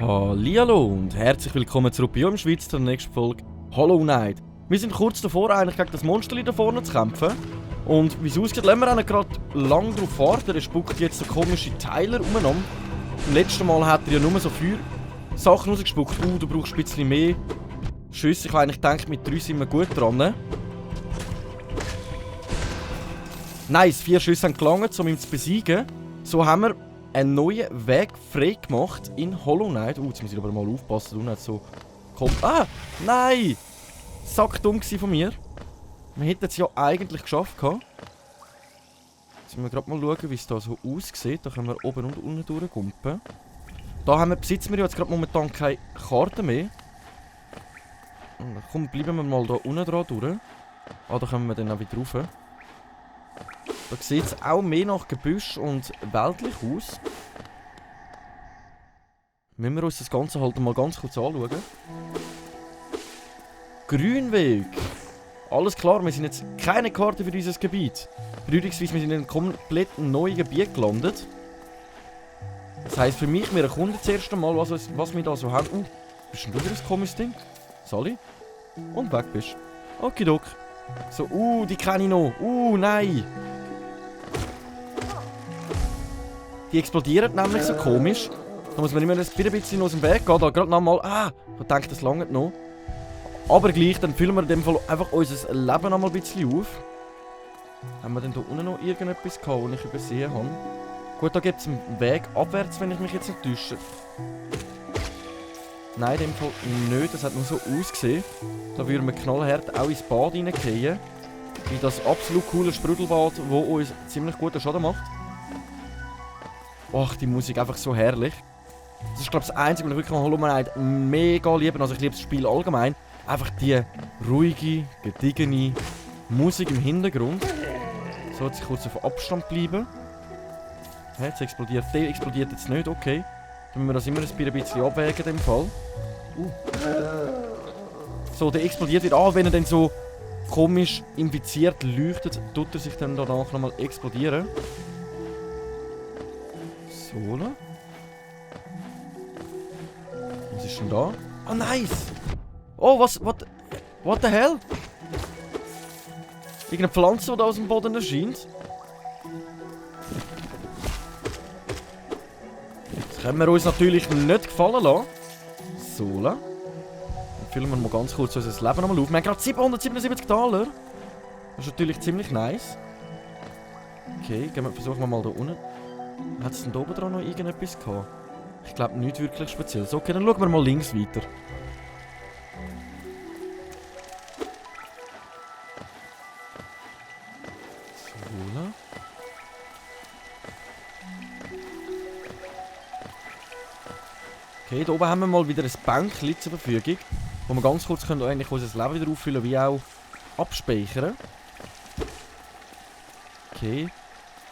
Hallihallo und herzlich willkommen zurück bei uns im Schweiz zur nächsten Folge Hollow Knight. Wir sind kurz davor, eigentlich gegen das Monster da vorne zu kämpfen. Und wie es aussieht, lassen wir gerade lange darauf warten. Er spuckt jetzt so komische Teile umeinander. Beim letzten Mal hat er ja nur so Feuersachen rausgespuckt. Du brauchst ein bisschen mehr Schüsse. Ich habe eigentlich gedacht, mit 3 sind wir gut dran. Nice, 4 Schüsse haben gelangt, um ihn zu besiegen. So haben wir einen neuen Weg frei gemacht in Hollow Knight. Jetzt muss ich aber mal aufpassen, du nicht so kommt. Ah! Nein! Sackdumm von mir. Wir hätten es ja eigentlich geschafft. Jetzt müssen wir gerade mal schauen, wie es da so aussieht. Da können wir oben und unten durchgumpen. Da besitzen wir jetzt gerade momentan keine Karte mehr. Komm, bleiben wir mal da unten dran durch. Ah, da kommen wir dann auch wieder rauf. Da sieht es auch mehr nach Gebüsch und weltlich aus. Müssen wir uns das Ganze halt mal ganz kurz anschauen. Grünweg. Alles klar, wir sind jetzt keine Karte für dieses Gebiet. Bedeutungsweise, wir sind in einem komplett neuen Gebiet gelandet. Das heisst für mich, wir erkunden das erste Mal, was wir da so haben. Bist denn du wieder ein komisches Ding? Sally? Und weg bist. Okidok. So, die kenne ich noch. Nein. Die explodieren nämlich so komisch. Da muss man immer ein bisschen aus dem Weg gehen. Da gerade nochmal. Ich denke, das langt noch. Aber gleich, dann füllen wir in dem Fall einfach unser Leben noch mal ein bisschen auf. Haben wir denn da unten noch irgendetwas gehabt, das ich übersehen habe? Gut, da gibt es einen Weg abwärts, wenn ich mich jetzt nicht täusche. Nein, in dem Fall nicht. Das hat nur so ausgesehen. Da würden wir knallhart auch ins Bad reingehen. Wie das absolut coole Sprudelbad, das uns ziemlich guten Schaden macht. Ach, die Musik einfach so herrlich. Das ist, glaube ich, das Einzige, was ich wirklich an Hollow Knight mega liebe. Also ich liebe das Spiel allgemein. Einfach die ruhige, gediegene Musik im Hintergrund. So, jetzt kurz auf Abstand bleiben. Jetzt explodiert der, explodiert jetzt nicht, okay. Dann müssen wir das immer ein bisschen abwägen in dem Fall. So, der explodiert wieder. Wenn er dann so komisch infiziert leuchtet, tut er sich dann danach nochmal explodieren. So. Was ist denn da? Oh, nice! Oh, what the hell? Irgendeine Pflanze, die da aus dem Boden erscheint. Das können wir uns natürlich nicht gefallen lassen. So. Dann füllen wir mal ganz kurz unser Leben nochmal auf. Wir haben gerade 777 Taler. Das ist natürlich ziemlich nice. Okay, versuchen wir mal da unten. Hat es denn da oben dran noch irgendetwas gehabt? Ich glaube nicht wirklich speziell. So, okay, dann schauen wir mal links weiter. Okay, hier oben haben wir mal wieder ein Bänkchen zur Verfügung, wo wir ganz kurz können eigentlich unser Leben wieder auffüllen, wie auch abspeichern. Okay,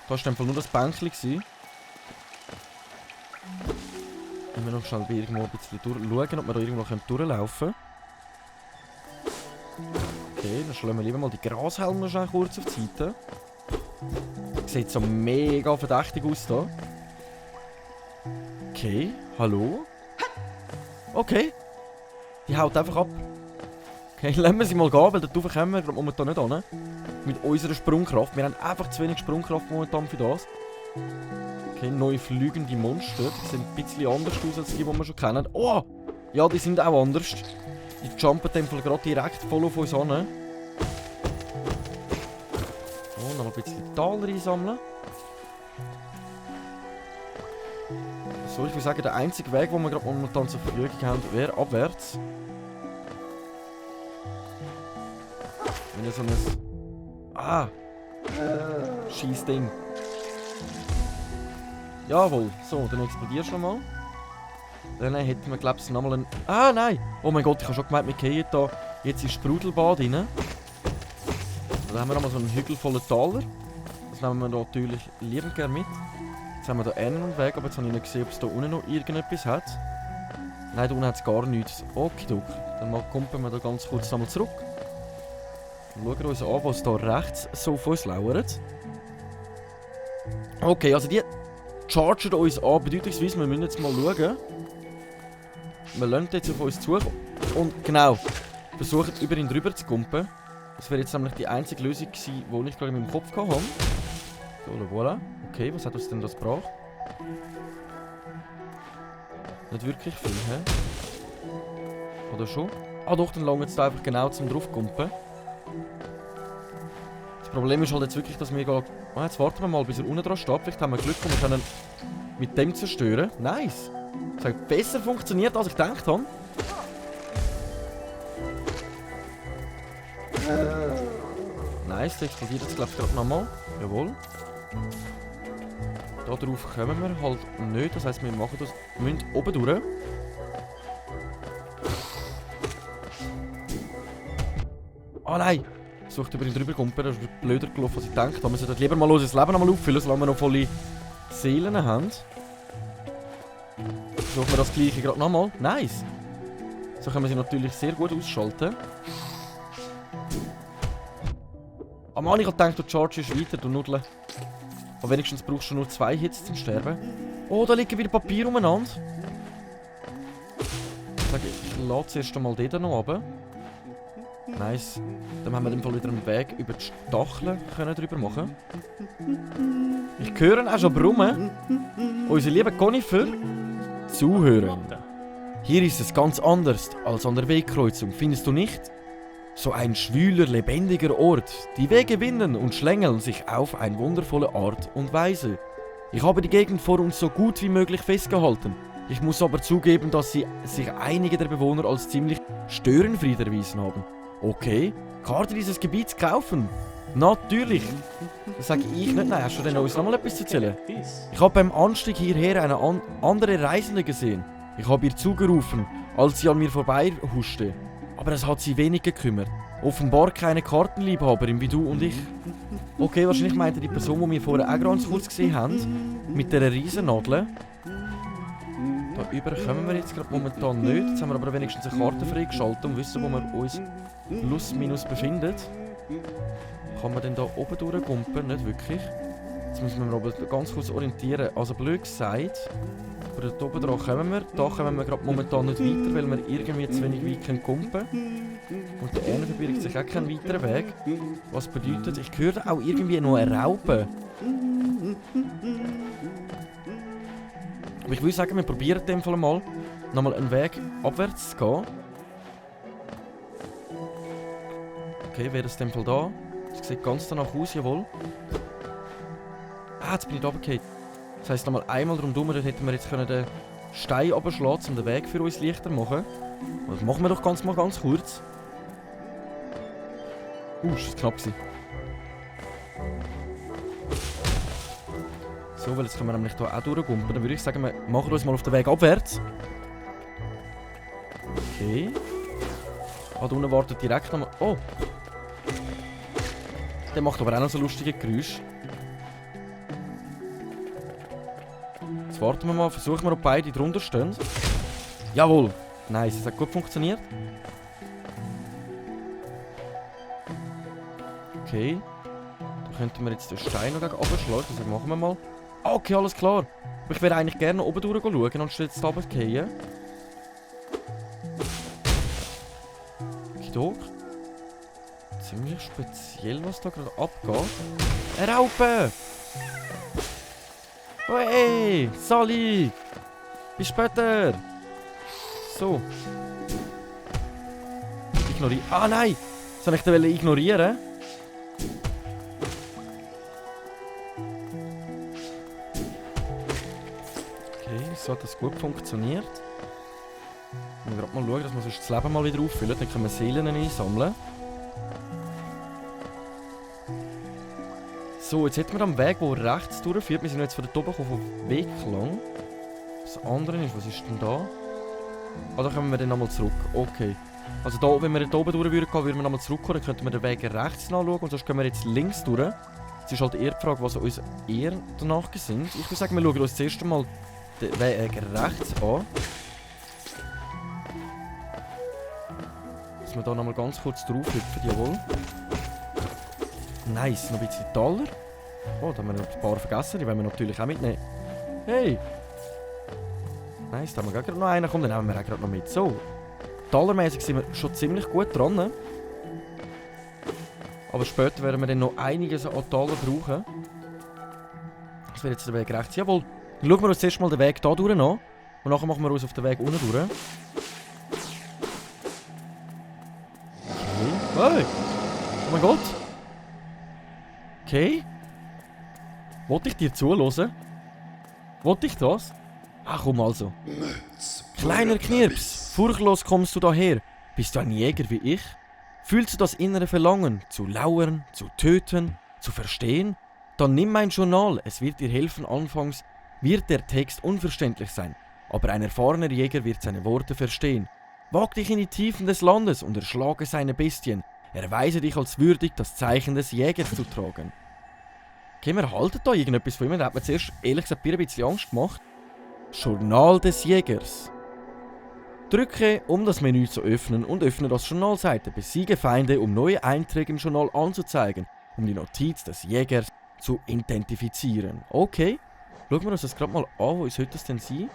da war nur das Bänkchen. Wenn wir noch schnell irgendwo ein bisschen schauen, ob wir da irgendwo durchlaufen können. Okay, dann schlagen wir lieber mal die Grashelme noch schnell kurz auf die Seite. Sieht so mega verdächtig aus da. Okay, hallo? Okay. Die haut einfach ab. Okay, lassen wir sie mal gehen, weil da drauf kommen wir momentan nicht an. Mit unserer Sprungkraft. Wir haben einfach zu wenig Sprungkraft momentan für das. Okay, neue fliegende Monster. Die sehen ein bisschen anders aus als die wir schon kennen. Oh! Ja, die sind auch anders. Die jumpen in dem Fall gerade direkt voll auf uns an. Oh, noch ein bisschen Taler einsammeln. So, ich würde sagen, der einzige Weg, den wir gerade momentan zur Verfügung haben, wäre abwärts. Wenn so ein... Scheiß-Ding. Jawohl, so, dann explodierst du mal. Dann hätten wir, glaube ich, nochmal einen... Nein! Oh mein Gott, ich habe schon gemeint, wir gehen da jetzt ins Sprudelbad rein. Dann haben wir nochmal so einen Hügel voller Taler. Das nehmen wir natürlich liebend gerne mit. Jetzt haben wir hier einen Weg, aber jetzt habe ich nicht gesehen, ob es da unten noch irgendetwas hat. Nein, da unten hat es gar nichts. Okay, dann kommen wir da ganz kurz nochmal zurück. Schauen wir uns an, was da rechts so von uns lauert. Okay, also die chargen uns an, bedeutungsweise, wir müssen jetzt mal schauen. wir lassen jetzt auf uns zu. Und genau, versuchen über ihn drüber zu kumpen. Das wäre jetzt nämlich die einzige Lösung gewesen, die ich gerade in meinem Kopf hatte. So, voilà. Okay, was hat uns denn das gebracht? Nicht wirklich viel, hä? Oder schon? Ah doch, dann langt es einfach genau zum draufkumpen. Das Problem ist halt jetzt wirklich, dass wir gerade... Ah, jetzt warten wir mal, bis er unten dran steht. Vielleicht haben wir Glück und wir können mit dem zerstören. Nice! Das hat besser funktioniert, als ich gedacht habe. Nice, der explodiert jetzt glaube ich gerade nochmal. Jawohl. Da drauf kommen wir halt nicht, das heisst wir machen das... Wir müssen oben durch. Oh nein! Ich versuche über ihn drüber zu kumpen, das ist blöder gelaufen als ich gedacht habe. Wir sollten lieber mal unser Leben nochmal auffüllen, solange wir noch volle Seelen haben. Versuchen wir das gleiche gerade nochmal. Nice! So können wir sie natürlich sehr gut ausschalten. Oh Mann, ich hab gedacht, du chargest weiter, du Nudeln. Aber wenigstens brauchst du nur 2 Hits zum Sterben. Oh, da liegen wieder Papier umeinander. Ich sage, ich lade zuerst einmal den noch runter. Nice. Dann haben wir in dem Fall wieder einen Weg über die Stacheln drüber machen. Ich höre auch schon brummen. Unsere lieben Konifer zuhören. Hier ist es ganz anders als an der Wegkreuzung, findest du nicht? So ein schwüler, lebendiger Ort. Die Wege winden und schlängeln sich auf eine wundervolle Art und Weise. Ich habe die Gegend vor uns so gut wie möglich festgehalten. Ich muss aber zugeben, dass sich einige der Bewohner als ziemlich störenfried erwiesen haben. Okay, Karte dieses Gebiets kaufen? Natürlich! Das sage ich nicht. Nein, hast du denn uns noch mal etwas zu erzählen? Ich habe beim Anstieg hierher eine andere Reisende gesehen. Ich habe ihr zugerufen, als sie an mir vorbei huschte. Aber es hat sie wenig gekümmert. Offenbar keine Kartenliebhaberin wie du und ich. Okay, wahrscheinlich meinte die Person, die wir vorher auch ganz kurz gesehen haben, mit dieser Riesennadel. Da über kommen wir jetzt gerade momentan nicht. Jetzt haben wir aber wenigstens eine Karte freigeschaltet und wissen, wo wir uns plus minus befinden. Kann man denn da oben durchkumpen? Nicht wirklich. Jetzt müssen wir aber ganz kurz orientieren. Also blöd gesagt, aber da oben dran kommen wir. Da kommen wir gerade momentan nicht weiter, weil wir irgendwie zu wenig weit kumpen können. Und da vorne verbirgt sich auch kein weiterer Weg. Was bedeutet, ich höre auch irgendwie noch eine Raupe. Aber ich würde sagen, wir probieren in dem Fall mal nochmal einen Weg abwärts zu gehen. Okay, wäre das in dem Fall da? Das sieht ganz danach aus, jawohl. Ah, jetzt bin ich da runtergefallen. Das heisst, nochmal einmal rundherum, dann hätten wir jetzt den Stein runterschlagen, um den Weg für uns leichter zu machen. Das machen wir doch ganz kurz. Ist das knapp gewesen. So, weil jetzt können wir nämlich hier auch durchgumpen. Dann würde ich sagen, wir machen uns mal auf den Weg abwärts. Okay. Ah, da unten wartet direkt nochmal... Oh! Der macht aber auch noch so lustige Geräusche. Jetzt warten wir mal, versuchen wir, ob beide drunter stehen. Jawohl! Nice, das hat gut funktioniert. Okay. Da könnten wir jetzt den Stein noch gegen oben schlagen. Das machen wir mal. Okay, alles klar. Aber ich würde eigentlich gerne oben durch schauen, anstatt jetzt runterfallen. Okidok. Ziemlich speziell, was da gerade abgeht. Eine Raupe! Oh hey! Sally! Bis später! So. Ignorieren. Ah nein! Soll ich den ignorieren? Okay, so hat das gut funktioniert. Wir gerade mal schauen, dass wir sonst das Leben mal wieder auffüllen. Dann können wir Seelen einsammeln. So, jetzt hätten wir am Weg, der rechts durchführt. Wir sind jetzt von dort oben auf den Weg lang. Das andere ist, was ist denn da? Ah, da kommen wir dann nochmal zurück. Okay. Also da, wenn wir hier oben durch würden gehen, würden wir nochmal zurückkommen. Dann könnten wir den Weg rechts nachschauen und sonst gehen wir jetzt links durch. Es ist halt eher die Frage, was uns eher danach sind. Ich würde sagen, wir schauen uns zuerst einmal den Weg rechts an. Dass wir da nochmal ganz kurz drauf hüpfen, jawohl. Nice, noch ein bisschen Taler. Oh, da haben wir noch ein paar vergessen, die wollen wir natürlich auch mitnehmen. Hey! Nice, da haben wir gerade noch einen. Komm, dann nehmen wir auch gerade noch mit. So. Dollarmäßig sind wir schon ziemlich gut dran. Aber später werden wir dann noch einiges an Dollar brauchen. Das wird jetzt der Weg rechts. Jawohl. Dann schauen wir uns zuerst mal den Weg hier durch an. Und nachher machen wir uns auf den Weg unten durch. Okay. Hey! Oh mein Gott! Okay. Wollte ich dir zuhören? Wollte ich das? Ach komm also. Kleiner Knirps, furchtlos kommst du daher. Bist du ein Jäger wie ich? Fühlst du das innere Verlangen, zu lauern, zu töten, zu verstehen? Dann nimm mein Journal, es wird dir helfen. Anfangs wird der Text unverständlich sein, aber ein erfahrener Jäger wird seine Worte verstehen. Wag dich in die Tiefen des Landes und erschlage seine Bestien. Erweise dich als würdig, das Zeichen des Jägers zu tragen. Okay, wir halten da irgendetwas von ihm. Da hat mir zuerst ehrlich gesagt ein bisschen Angst gemacht. Journal des Jägers. Drücke, um das Menü zu öffnen, und öffne das Journalseite. Besiege Feinde, um neue Einträge im Journal anzuzeigen, um die Notiz des Jägers zu identifizieren. Okay, schauen wir uns das gerade mal an. Wo sollte das denn sein?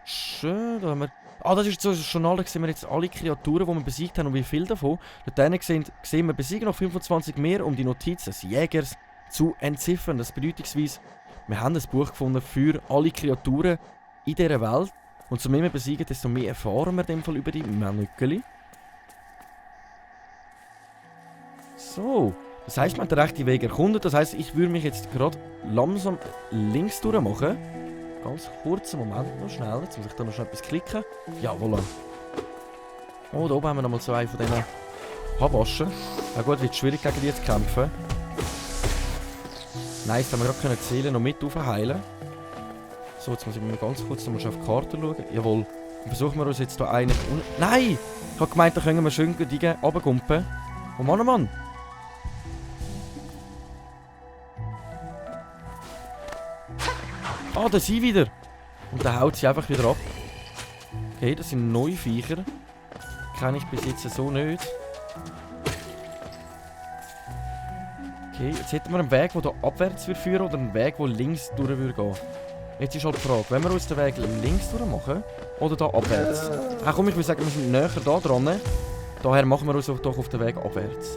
Schön, da haben wir... Ah, das ist so ein Journal, da sehen wir jetzt alle Kreaturen, die wir besiegt haben und wie viele davon. Dort sehen wir, besiegen noch 25 mehr, um die Notiz des Jägers zu entziffern. Das bedeutungsweise, wir haben ein Buch gefunden für alle Kreaturen in dieser Welt. Und so mehr wir besiegen, desto mehr erfahren wir in dem Fall über die Manöckeli. So, das heisst, man hat den rechten Weg erkundet. Das heisst, ich würde mich jetzt gerade langsam links durch machen. Ganz kurzen Moment noch schnell. Jetzt muss ich da noch schnell etwas klicken. Ja, voilà. Oh, da oben haben wir nochmal so einen von diesen Habaschen. Na gut, wird schwierig gegen die zu kämpfen. Nice, da haben wir gerade Seelen noch mit aufheilen. So, jetzt muss ich mal ganz kurz noch auf die Karte schauen. Jawohl. Dann versuchen wir uns jetzt hier einen... Nein! Ich habe gemeint, da können wir schön runtergumpen. Oh Mann, oh Mann! Ah, da sind sie wieder! Und dann haut sie einfach wieder ab. Okay, das sind neue Viecher. Kenne ich bis jetzt so nicht. Okay, jetzt hätten wir einen Weg, der hier abwärts führen würde, oder einen Weg, der links durch würde gehen. Jetzt ist halt die Frage, wenn wir uns den Weg links durch machen oder da abwärts? Ach komm, ich würde sagen, wir sind näher da dran. Daher machen wir uns doch auf den Weg abwärts.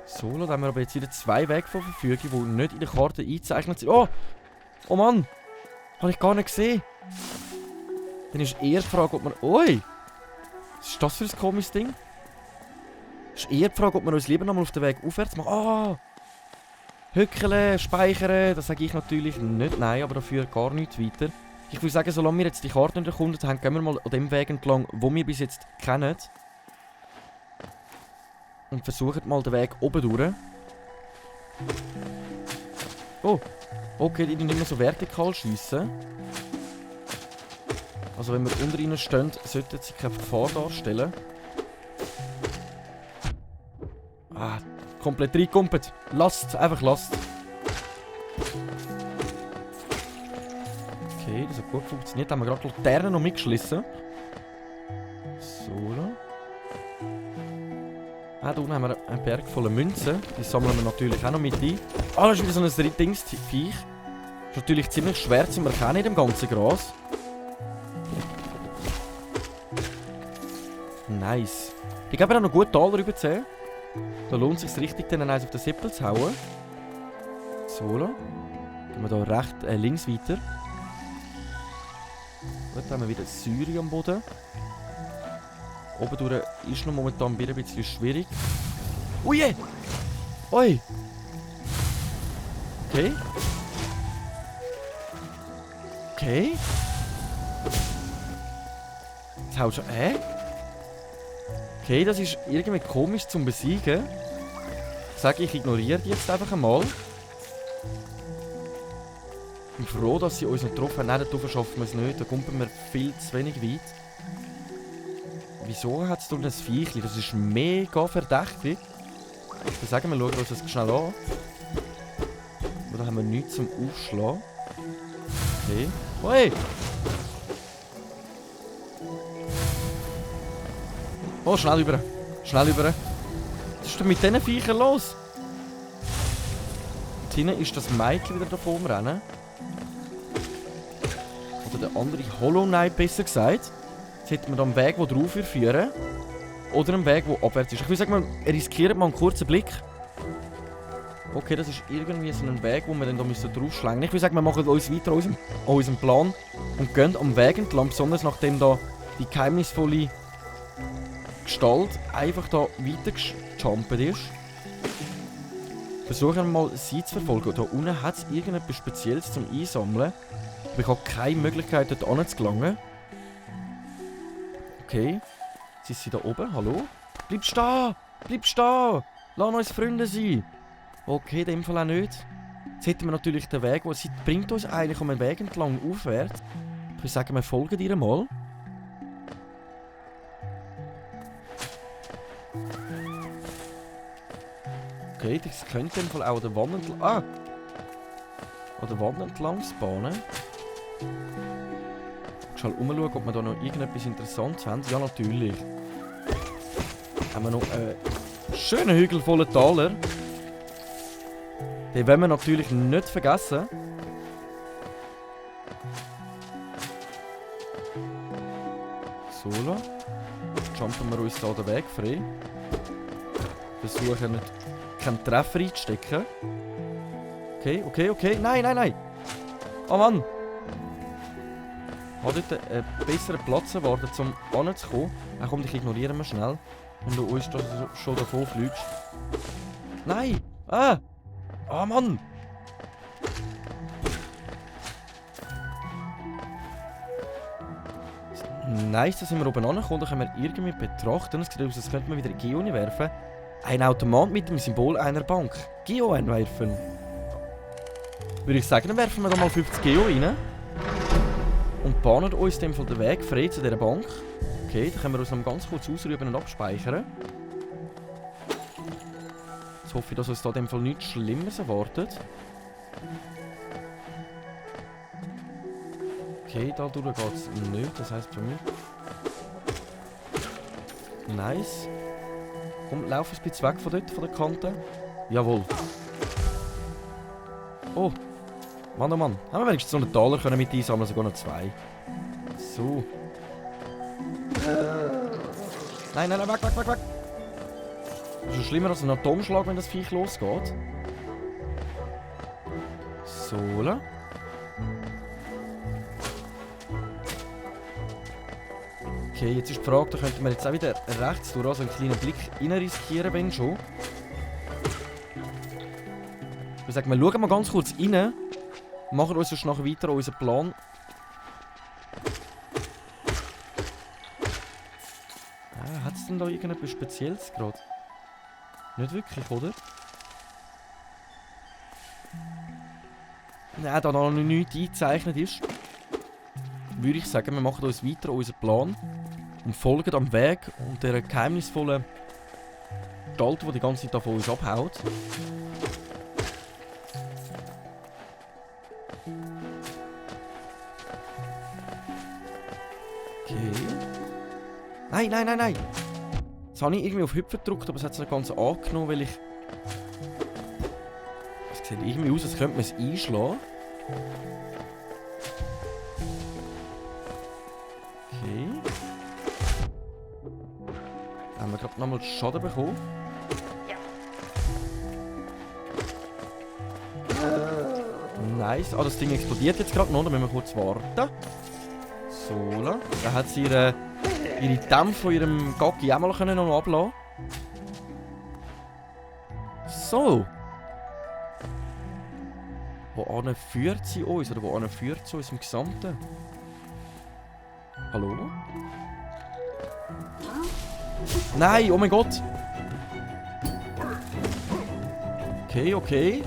So, dann haben wir aber jetzt wieder zwei Wege zur Verfügung, die nicht in der Karte eingezeichnet sind. Oh! Oh Mann! Habe ich gar nicht gesehen. Dann ist eher die Frage, ob wir... Ui! Was ist das für ein komisches Ding? Ist eher die Frage, ob wir uns lieber nochmal auf den Weg aufwärts machen. Ah! Hückeln, speichern, das sage ich natürlich nicht, nein, aber dafür gar nichts weiter. Ich würde sagen, solange wir jetzt die Karte nicht erkundet haben, gehen wir mal an dem Weg entlang, wo wir bis jetzt kennen. Und versuchen mal den Weg oben durch. Oh, okay, die nicht mehr so vertikal schiessen. Also wenn wir unter ihnen stehen, sollten sie keine Gefahr darstellen. Ah, komplett reingekumpelt. Lasst, einfach lasst. Okay, das hat gut funktioniert. Da haben wir gerade die Laternen noch mitgeschlissen. So, da. Ah, da unten haben wir einen Berg voller Münzen. Die sammeln wir natürlich auch noch mit ein. Ah, das ist wieder so ein Dings-Viech. Ist natürlich ziemlich schwer zu erkennen in dem ganzen Gras. Nice. Ich habe auch noch gut Taler über 10. Da lohnt es sich richtig, dann eins auf den Sippel zu hauen. So, da. Gehen wir hier links weiter. Gut, dann haben wir wieder Säure am Boden. Oben durch ist noch momentan ein bisschen schwierig. Ui! Ui! Okay. Okay. Jetzt haust du... Okay, das ist irgendwie komisch zum Besiegen. Ich sage, ich ignoriere die jetzt einfach einmal. Ich bin froh, dass sie uns noch getroffen haben. Nein, da schaffen wir es nicht. Da kommen wir viel zu wenig weit. Wieso hat es da ein Viechli? Das ist mega verdächtig. Ich würde sagen, wir schauen uns das schnell an. Da haben wir nichts zum Aufschlagen. Okay. Oi! Oh, schnell über. Schnell über. Was ist denn mit diesen Viechern los? hinten ist das Mädchen wieder da vorne rennen. Oder der andere Hollow Knight besser gesagt. Jetzt hätten wir da einen Weg, der drauf führen. Oder einen Weg, der abwärts ist. Ich würde sagen, wir riskieren mal einen kurzen Blick. Okay, das ist irgendwie so ein Weg, wo wir dann da draufschlagen müssen. Ich würde sagen, wir machen uns weiter an unserem Plan und gehen am Weg entlang, besonders nachdem da die geheimnisvolle Gestalt einfach da weitergejumpt ist. Versuchen wir mal, sie zu verfolgen. Da unten hat es irgendetwas Spezielles zum Einsammeln. Aber ich habe keine Möglichkeit, dort hinzugelangen. Okay. Jetzt ist sie da oben. Hallo? Bleib stehen! Bleib stehen! Lass uns Freunde sein! Okay, in dem Fall auch nicht. Jetzt hätten wir natürlich den Weg, sie bringt uns eigentlich um einen Weg entlang aufwärts. Ich würde sagen, wir folgen ihr mal. Okay, das könnte in dem Fall auch an der Wand entlang... Ah! An der Wand entlang bahnen. Ich schaue umschauen, ob wir da noch irgendetwas Interessantes haben. Ja, natürlich. Haben wir noch einen schönen Hügel voller Taler. Den wollen wir natürlich nicht vergessen. So, jumpen wir uns da den Weg frei. Versuchen nicht keinen Treffer einzustecken. Okay. Nein! Oh Mann! Ich habe dort einen besseren Platz erwartet, um anzukommen. Ach komm, dich ignorieren wir schnell. Wenn du uns da schon davon fliegst. Nein! Ah! Oh Mann! Nice, da sind wir oben angekommen. Da können wir irgendwie betrachten. Es sieht aus, als könnte man wieder Geo werfen. Ein Automat mit dem Symbol einer Bank. Geo einwerfen. Würde ich sagen, dann werfen wir da mal 50 Geo rein. Und bahnen uns in dem Fall den Weg frei zu dieser Bank. Okay, dann können wir uns noch ganz kurz ausrüben und abspeichern. Jetzt hoffe ich, dass uns da in dem Fall nichts Schlimmeres erwartet. Okay, da durch geht es nicht, das heisst für mich. Nice. Komm, lauf ein bisschen weg von dort, von der Kante. Jawohl. Oh. Mann, oh Mann. Haben wir wenigstens so einen Taler können mit einsammeln, sogar noch 2. So. Nein, weg. Das ist schon schlimmer als ein Atomschlag, wenn das Viech losgeht. So. Okay, jetzt ist die Frage, da könnten wir jetzt auch wieder rechts durch, also einen kleinen Blick rein riskieren, wenn schon. Ich würde sagen, wir schauen mal ganz kurz rein. Machen uns sonst nachher weiter unseren Plan. Hat es denn da irgendetwas Spezielles gerade? Nicht wirklich, oder? Nein, da noch nichts eingezeichnet ist. Würde ich sagen, wir machen uns weiter unseren Plan. Und folgen am Weg und der geheimnisvollen Gestalt, die die ganze Zeit von uns abhaut. Okay. Nein! Jetzt habe ich irgendwie auf Hüpfen gedrückt, aber es hat sich ganz angenommen, weil ich... Es sieht irgendwie aus, als könnte man es einschlagen. Okay. Da haben wir gerade nochmal Schaden bekommen. Nice. Ah, das Ding explodiert jetzt gerade noch, da müssen wir kurz warten. So, da hat sie ihre Dämpfe von ihrem Gaggi auch mal noch ablassen. So. Wohin führt sie uns? Oder wohin führt sie uns im Gesamten? Hallo? Nein, oh mein Gott! Okay.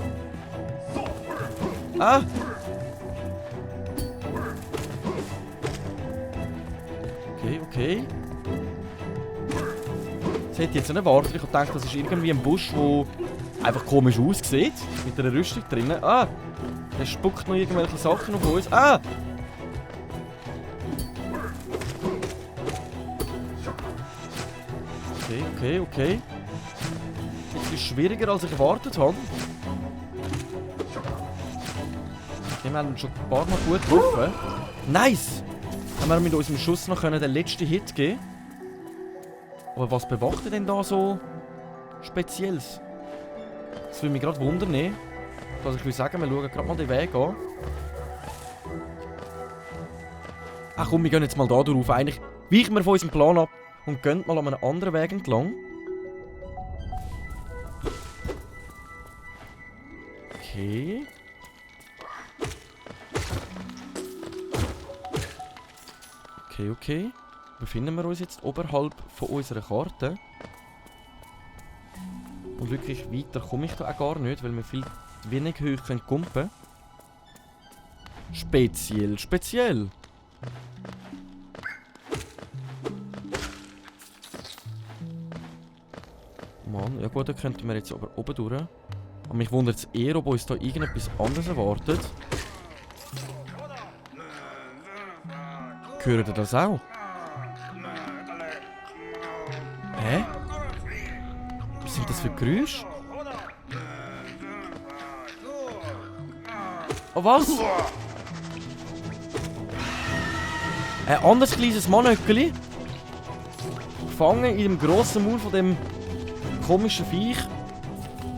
Ah! Okay. Das hätte ich jetzt nicht erwartet. Ich dachte, das ist irgendwie ein Busch, der einfach komisch aussieht. Mit einer Rüstung drinnen. Ah! Der spuckt noch irgendwelche Sachen auf uns. Ah! Okay. Das ist schwieriger, als ich erwartet habe. Wir haben schon ein paar Mal gut getroffen. Nice! Haben wir mit unserem Schuss noch den letzten Hit geben. Aber was bewacht ihr denn da so Spezielles? Das würde mich gerade wundern. Also ich würde sagen, wir schauen gerade mal den Weg an. Ach komm, wir gehen jetzt mal da drauf. Eigentlich weichen wir von unserem Plan ab und gehen mal an einem anderen Weg entlang. Okay. Okay. Befinden wir uns jetzt oberhalb von unserer Karte. Und wirklich weiter komme ich da auch gar nicht, weil wir viel wenig hoch kumpen können. Speziell. Mann, ja gut, da könnten wir jetzt aber oben durch. Aber mich wundert es eher, ob uns da irgendetwas anderes erwartet. Hört ihr das auch? Hä? Was sind das für Geräusche? Oh, was? Ein anderes kleines Mannöckeli. Gefangen in dem grossen Maul von dem komischen Viech.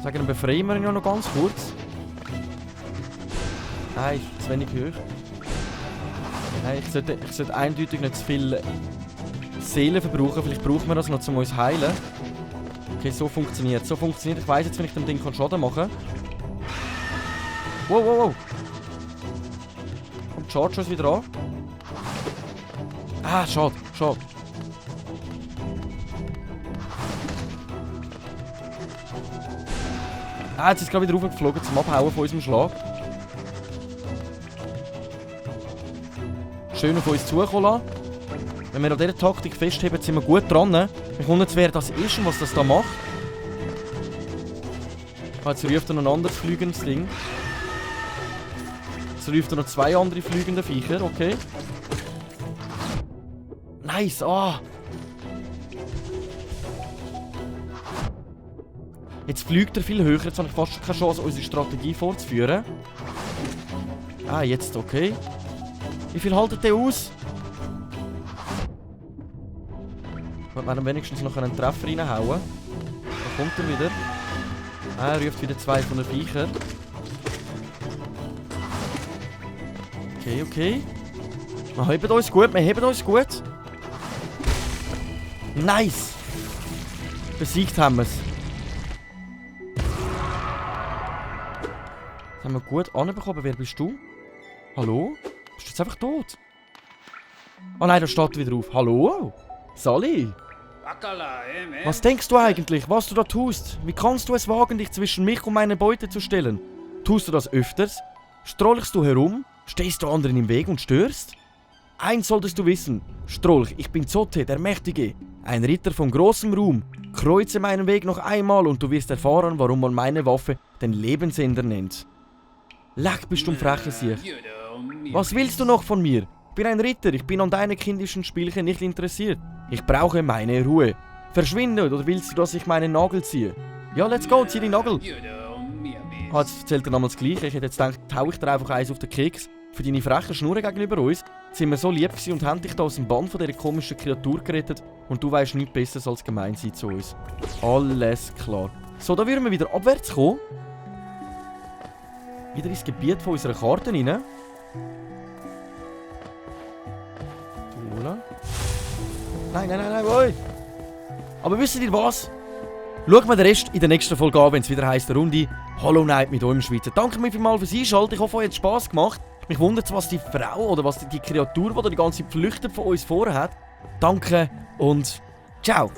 Sagen, dann befreien wir ihn ja noch ganz kurz. Nein, ist zu wenig hoch. Nein, ich sollte eindeutig nicht zu viel Seelen verbrauchen. Vielleicht brauchen wir das noch, um uns zu heilen. Okay, so funktioniert. Ich weiss jetzt, wenn ich dem Ding Schaden machen kann. Wow. Kommt Charge uns wieder an. Ah, schade. Ah, jetzt ist es gerade wieder raufgeflogen zum Abhauen von unserem Schlag. Schön auf uns zukommen lassen. Wenn wir an dieser Taktik festheben, sind wir gut dran. Wir wundern uns, wer das ist und was das da macht. Ah, jetzt ruft er noch ein anderes fliegendes Ding. Jetzt ruft er noch 2 andere fliegende Viecher, okay. Nice, Jetzt fliegt er viel höher, jetzt habe ich fast keine Chance, unsere Strategie fortzuführen. Ah, jetzt okay. Wie viel haltet der aus? Wir werden wenigstens noch einen Treffer reinhauen. Da kommt er wieder. Ah, er ruft wieder 2 von den Viechern. Okay. Wir heben uns gut. Nice! Besiegt haben wir es. Das haben wir gut anbekommen. Wer bist du? Hallo? Bist du jetzt einfach tot? Oh nein, da steht wieder auf. Hallo? Sally? Was denkst du eigentlich, was du da tust? Wie kannst du es wagen, dich zwischen mich und meine Beute zu stellen? Tust du das öfters? Strolchst du herum? Stehst du anderen im Weg und störst? Eins solltest du wissen, Strolch, ich bin Zote, der Mächtige, ein Ritter von großem Ruhm. Kreuze meinen Weg noch einmal und du wirst erfahren, warum man meine Waffe den Lebensender nennt. Leck, bist du ein frecher Sieg. Was willst du noch von mir? Ich bin ein Ritter, ich bin an deine kindischen Spielchen nicht interessiert. Ich brauche meine Ruhe. Verschwinde, oder willst du, dass ich meinen Nagel ziehe? Ja, let's go, zieh den Nagel. Ah, jetzt erzählt er nochmals das Gleiche. Ich hätte jetzt gedacht, hau ich dir einfach eins auf den Keks. Für deine freche Schnur gegenüber uns sind wir so lieb gewesen und haben dich da aus dem Bann von dieser komischen Kreatur gerettet. Und du weißt nichts Besseres als gemein sein zu uns. Alles klar. So, da würden wir wieder abwärts kommen. Wieder ins Gebiet von unserer Karte rein. Nein, oi. Aber wisst ihr was? Schaut mal den Rest in der nächsten Folge an, wenn es wieder heisst, eine Runde Hollow Knight mit eurem Schweizer. Danke mir vielmals fürs Einschalten. Ich hoffe, euch hat es Spass gemacht. Mich wundert, was die Frau oder was die Kreatur, die die ganze Zeit flüchtet, von uns vorhat. Danke und ciao.